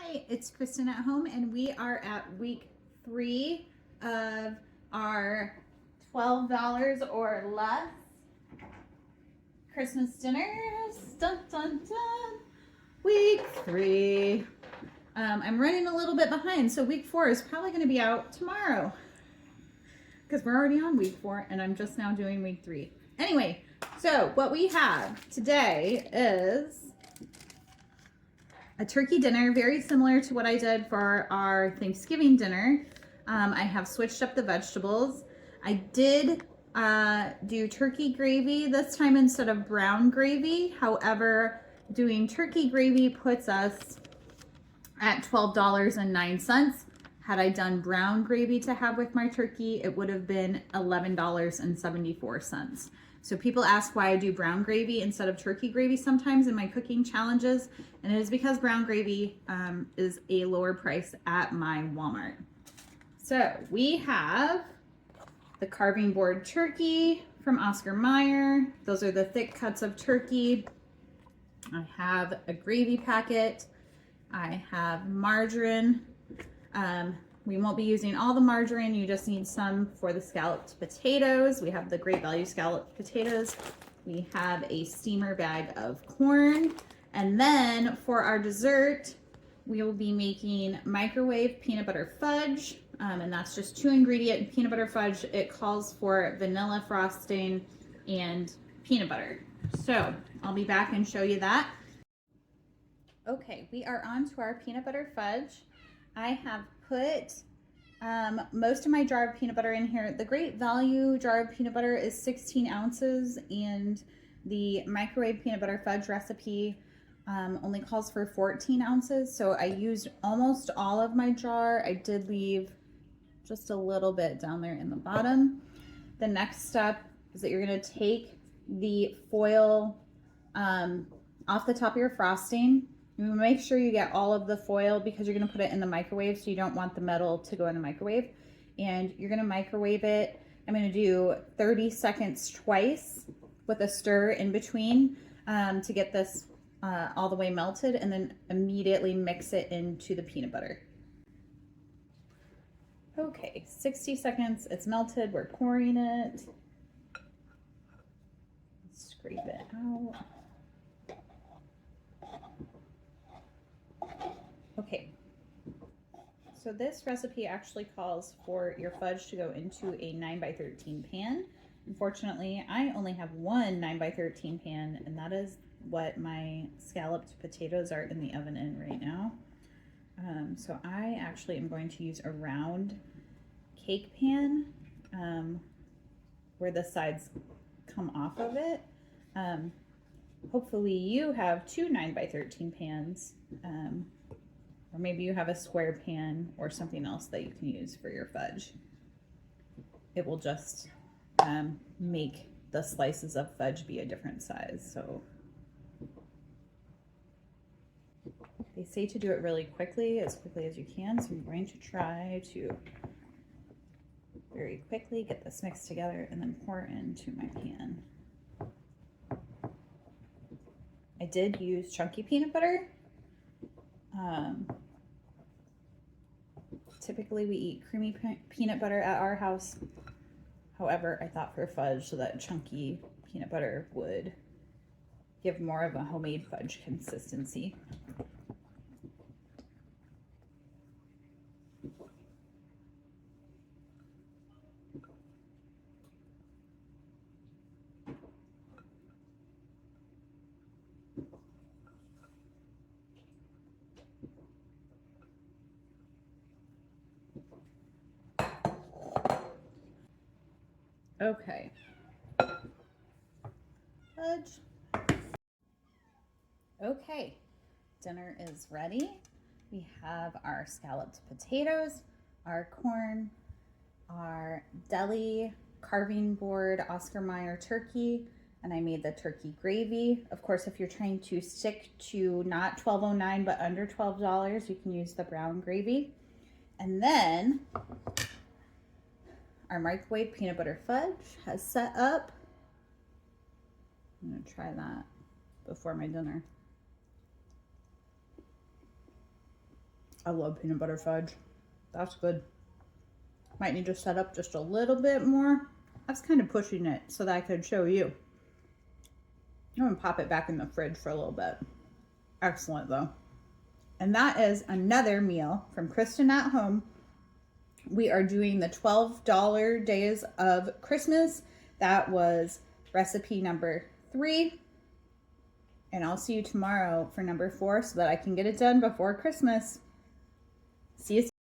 Hi, it's Kristen at home, and we are at week 3 of our $12 or less Christmas dinners. Dun dun dun. Week 3. I'm running a little bit behind, so week 4 is probably going to be out tomorrow because we're already on week 4, and I'm just now doing week 3. Anyway, so what we have today is a turkey dinner, very similar to what I did for our Thanksgiving dinner. I have switched up the vegetables. I did do turkey gravy this time instead of brown gravy. However, doing turkey gravy puts us at $12.09. Had I done brown gravy to have with my turkey, it would have been $11.74. So people ask why I do brown gravy instead of turkey gravy sometimes in my cooking challenges, and it is because brown gravy is a lower price at my Walmart. So we have the carving board turkey from Oscar Mayer. Those are the thick cuts of turkey. I have a gravy packet. I have margarine. We won't be using all the margarine. You just need some for the scalloped potatoes. We have the Great Value scalloped potatoes. We have a steamer bag of corn. And then for our dessert, we will be making microwave peanut butter fudge. And that's just 2-ingredient peanut butter fudge. It calls for vanilla frosting and peanut butter. So I'll be back and show you that. Okay, we are on to our peanut butter fudge. I have put most of my jar of peanut butter in here. The Great Value jar of peanut butter is 16 ounces, and the microwave peanut butter fudge recipe only calls for 14 ounces. So I used almost all of my jar. I did leave just a little bit down there in the bottom. The next step is that you're going to take the foil off the top of your frosting. You make sure you get all of the foil because you're going to put it in the microwave, so you don't want the metal to go in the microwave. And you're going to microwave it. I'm going to do 30 seconds twice with a stir in between to get this all the way melted, and then immediately mix it into the peanut butter. Okay, 60 seconds. It's melted. We're pouring it. Scrape it out. Okay, so this recipe actually calls for your fudge to go into a 9x13 pan. Unfortunately, I only have one 9x13 pan, and that is what my scalloped potatoes are in the oven in right now. So I actually am going to use a round cake pan where the sides come off of it. Hopefully you have 2 9x13 pans. Or maybe you have a square pan or something else that you can use for your fudge. It will just make the slices of fudge be a different size. So they say to do it really quickly, as quickly as you can. So I'm going to try to very quickly get this mixed together and then pour it into my pan. I did use chunky peanut butter. Typically we eat creamy peanut butter at our house. However, I thought for fudge, so that chunky peanut butter would give more of a homemade fudge consistency. Okay. Fudge. Okay, dinner is ready. We have our scalloped potatoes, our corn, our deli carving board Oscar Mayer turkey, and I made the turkey gravy. Of course, if you're trying to stick to not $12.09 but under $12, you can use the brown gravy. And then our microwave peanut butter fudge has set up. I'm going to try that before my dinner. I love peanut butter fudge. That's good. Might need to set up just a little bit more. I was kind of pushing it so that I could show you. I'm gonna pop it back in the fridge for a little bit. Excellent though. And that is another meal from Kristen at Home. We are doing the $12 days of Christmas. That was recipe number 3. And I'll see you tomorrow for number 4 so that I can get it done before Christmas. See you soon.